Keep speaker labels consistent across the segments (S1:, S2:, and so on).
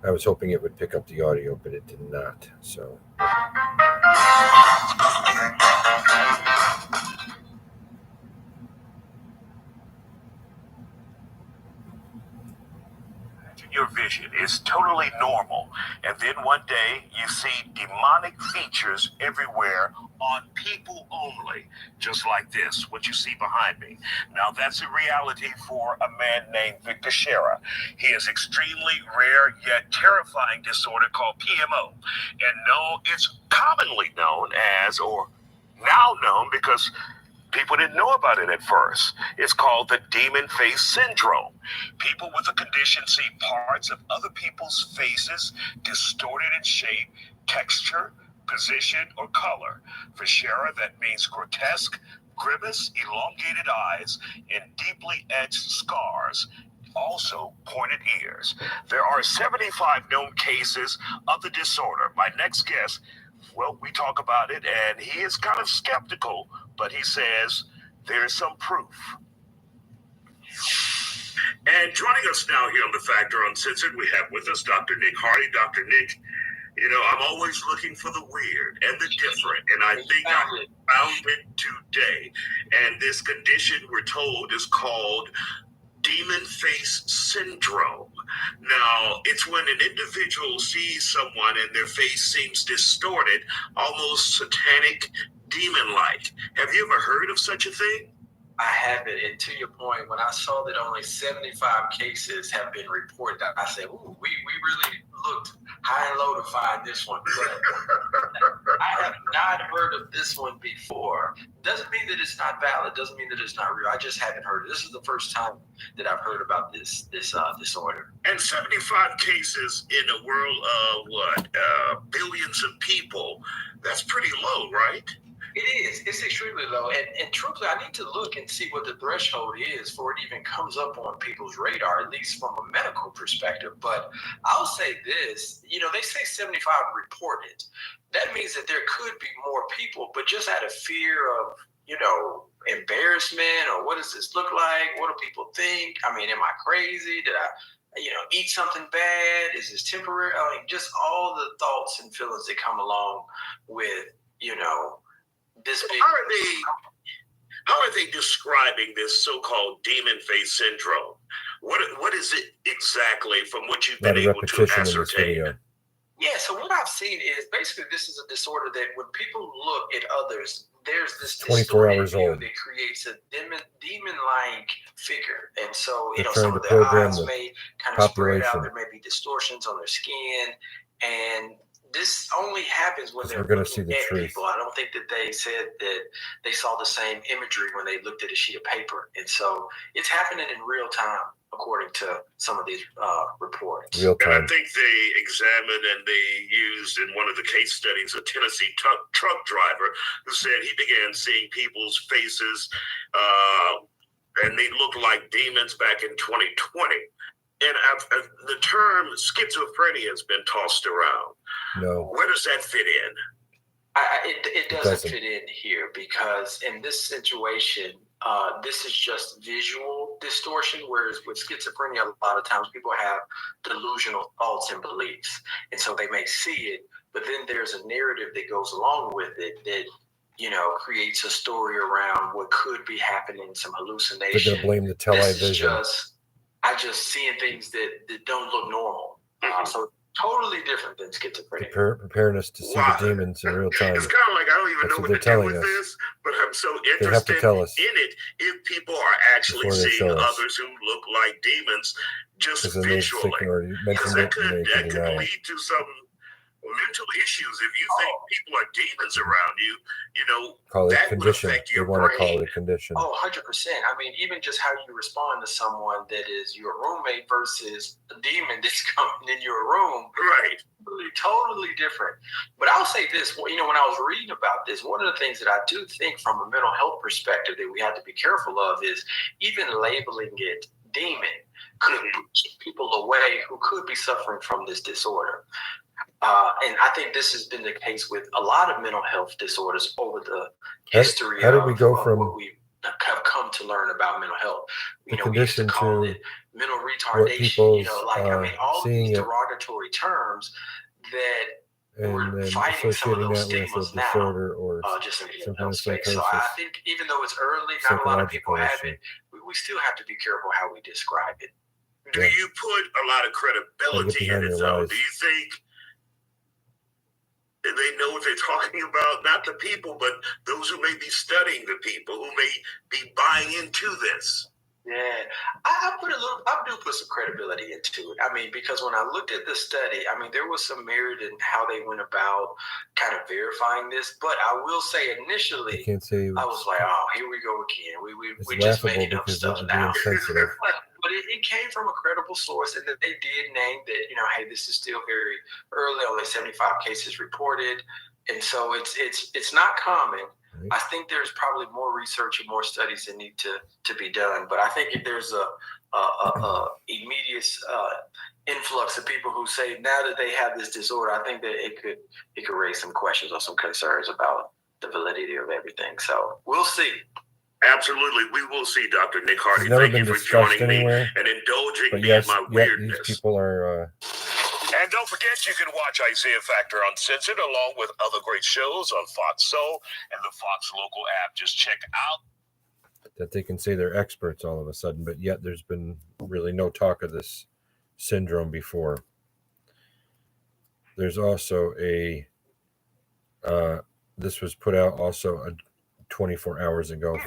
S1: I was hoping it would pick up the audio, but it did not. So
S2: your vision is totally normal, and then one day you see demonic features everywhere on people only, just like this, what you see behind me. Now, that's a reality for a man named Victor Shera. He has extremely rare yet terrifying disorder called PMO, and it's commonly known as, or now known because people didn't know about it at first. It's called the demon face syndrome. People with the condition see parts of other people's faces distorted in shape, texture, position, or color. For Shera, that means grotesque, grimace, elongated eyes, and deeply etched scars. Also, pointed ears. There are 75 known cases of the disorder. My next guest, well, we talk about it, and he is kind of skeptical, but he says there's some proof. And joining us now here on The Factor Uncensored, we have with us Dr. Nick Hardy. Dr. Nick, I'm always looking for the weird and the different, and I think I found it today. And this condition, we're told, is called demon face syndrome. Now, it's when an individual sees someone and their face seems distorted, almost satanic, demon-like. Have you ever heard of such a thing?
S3: I haven't. And to your point, when I saw that only 75 cases have been reported, I said, ooh, we really looked high and low to find this one. But I have not heard of this one before. Doesn't mean that it's not valid. Doesn't mean that it's not real. I just haven't heard it. This is the first time that I've heard about this disorder.
S2: And 75 cases in a world of billions of people. That's pretty low, right?
S3: It is. It's extremely low. And truthfully, I need to look and see what the threshold is for it even comes up on people's radar, at least from a medical perspective. But I'll say this, they say 75 reported. That means that there could be more people, but just out of fear of, embarrassment or what does this look like? What do people think? I mean, am I crazy? Did I eat something bad? Is this temporary? I mean, just all the thoughts and feelings that come along with, this big.
S2: How are they describing this so-called demon face syndrome? What is it exactly from what you've been able to ascertain?
S3: Yeah, so what I've seen is basically this is a disorder that when people look at others, there's this
S1: 24 hours old
S3: that creates a demon-like figure. And so,
S1: they're
S3: some of their eyes may kind of spread out. There may be distortions on their skin. And this only happens when they're
S1: going to see the truth.
S3: People. I don't think that they said that they saw the same imagery when they looked at a sheet of paper. And so it's happening in real time, according to some of these reports.
S1: Real time.
S2: And I think they examined and they used in one of the case studies a Tennessee truck driver who said he began seeing people's faces and they looked like demons back in 2020. And the term schizophrenia has been tossed around.
S1: No.
S2: Where does that fit in?
S3: It doesn't fit in here because in this situation, this is just visual distortion, whereas with schizophrenia, a lot of times people have delusional thoughts and beliefs. And so they may see it, but then there's a narrative that goes along with it that, creates a story around what could be happening, some hallucination.
S1: They're going to blame the television.
S3: I just seeing things that don't look normal. So totally different than schizophrenia.
S1: Preparing us to see the demons in real time.
S2: It's kind of like I don't even know what to do with this, but I'm so interested in it if people are actually seeing others who look like demons just visually. Because that could lead to some mental issues. If you think people are demons around you,
S1: call it
S2: that
S1: a condition.
S2: would affect your
S1: brain. Want to call it a condition.
S3: 100%. I mean, even just how you respond to someone that is your roommate versus a demon that's coming in your room.
S2: Right.
S3: Totally different. But I'll say this, when I was reading about this, one of the things that I do think from a mental health perspective that we have to be careful of is even labeling it demon could push people away who could be suffering from this disorder. And I think this has been the case with a lot of mental health disorders over the history.
S1: How did we go from
S3: have come to learn about mental health.
S1: The
S3: We used to
S1: condition
S3: call
S1: to
S3: it mental
S1: what
S3: retardation.
S1: people's
S3: All of
S1: seeing
S3: these
S1: it
S3: derogatory terms that
S1: and
S3: we're
S1: then
S3: fighting some of
S1: associating
S3: those
S1: that with a
S3: stigmas now,
S1: disorder or
S3: just in the
S1: some
S3: mental
S1: kind
S3: health
S1: of
S3: space. So
S1: psychosis,
S3: I think even though it's early, not a lot of people
S1: psychological
S3: have
S1: issue.
S3: it. We still have to be careful how we describe it.
S2: Do
S1: Yeah.
S2: you put a lot of credibility in
S1: behind
S2: it,
S1: your
S2: though?
S1: lies.
S2: Do you think they know what they're talking about? Not the people, but those who may be studying the people, who may be buying into this.
S3: Yeah, I do put some credibility into it. I mean, because when I looked at the study, I mean, there was some merit in how they went about kind of verifying this. But I will say, initially, I was like, "Oh, here we go again. We just making up stuff now."
S1: Insensitive.
S3: But it came from a credible source, and that they did name that, hey, this is still very early. Only 75 cases reported, and so it's not common. I think there's probably more research and more studies that need to be done. But I think if there's a immediate influx of people who say now that they have this disorder, I think that it could raise some questions or some concerns about the validity of everything. So we'll see.
S2: Absolutely, we will see, Dr. Nick Hardy.
S1: Thank
S2: you for joining me and indulging me in my weirdness.
S1: These people are.
S2: And don't forget, you can watch Isaiah Factor Uncensored along with other great shows on Fox Soul and the Fox Local app. Just check out
S1: that they can say they're experts all of a sudden, but yet there's been really no talk of this syndrome before. There's also this was put out also 24 hours ago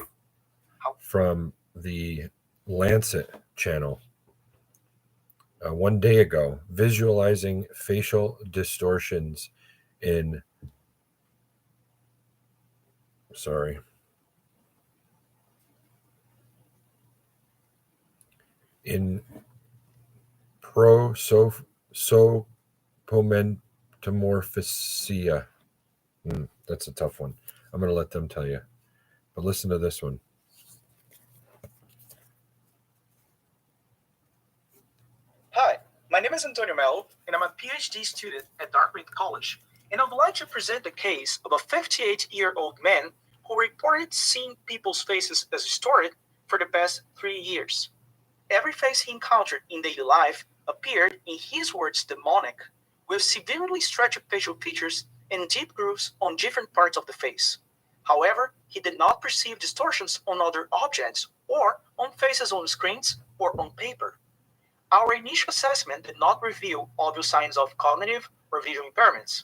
S1: from the Lancet channel. 1 day ago, visualizing facial distortions in prosopometamorphopsia. That's a tough one. I'm going to let them tell you. But listen to this one.
S4: Hi, my name is Antonio Melo, and I'm a PhD student at Dartmouth College. And I would like to present the case of a 58-year-old man who reported seeing people's faces as distorted for the past 3 years. Every face he encountered in daily life appeared, in his words, demonic, with severely stretched facial features and deep grooves on different parts of the face. However, he did not perceive distortions on other objects or on faces on screens or on paper. Our initial assessment did not reveal obvious signs of cognitive or visual impairments.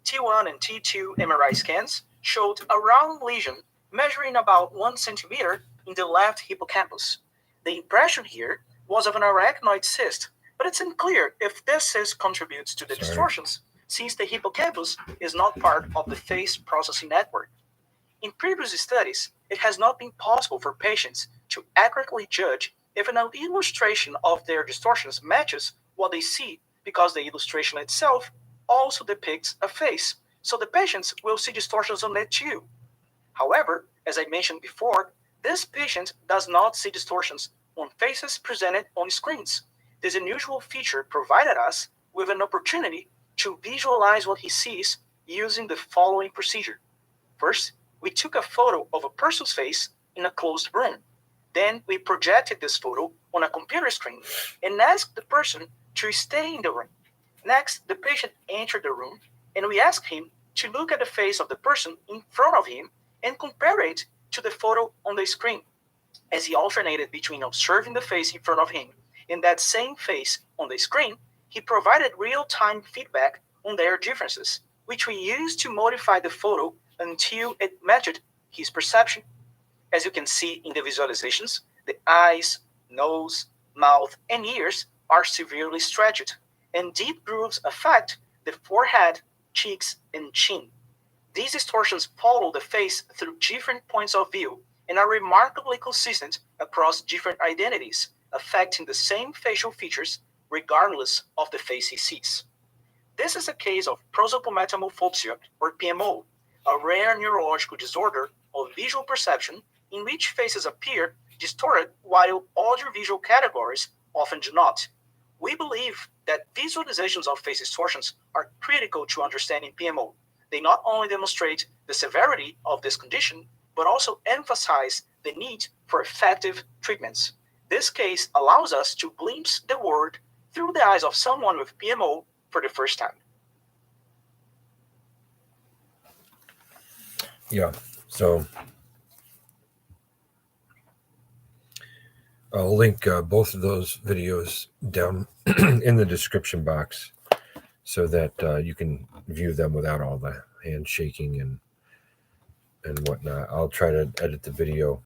S4: T1 and T2 MRI scans showed a round lesion measuring about 1 centimeter in the left hippocampus. The impression here was of an arachnoid cyst, but it's unclear if this cyst contributes to the distortions, since the hippocampus is not part of the face processing network. In previous studies, it has not been possible for patients to accurately judge if an illustration of their distortions matches what they see, because the illustration itself also depicts a face, so the patients will see distortions on it too. However, as I mentioned before, this patient does not see distortions on faces presented on screens. This unusual feature provided us with an opportunity to visualize what he sees using the following procedure. First, we took a photo of a person's face in a closed room. Then we projected this photo on a computer screen and asked the person to stay in the room. Next, the patient entered the room and we asked him to look at the face of the person in front of him and compare it to the photo on the screen. As he alternated between observing the face in front of him and that same face on the screen, he provided real-time feedback on their differences, which we used to modify the photo until it matched his perception. As you can see in the visualizations, the eyes, nose, mouth, and ears are severely stretched, and deep grooves affect the forehead, cheeks, and chin. These distortions follow the face through different points of view and are remarkably consistent across different identities, affecting the same facial features regardless of the face he sees. This is a case of prosopometamorphopsia, or PMO, a rare neurological disorder of visual perception in which faces appear distorted while other visual categories often do not. We believe that visualizations of face distortions are critical to understanding PMO. They not only demonstrate the severity of this condition, but also emphasize the need for effective treatments. This case allows us to glimpse the world through the eyes of someone with PMO for the first time.
S1: Yeah, so I'll link both of those videos down in the description box so that you can view them without all the handshaking and whatnot. I'll try to edit the video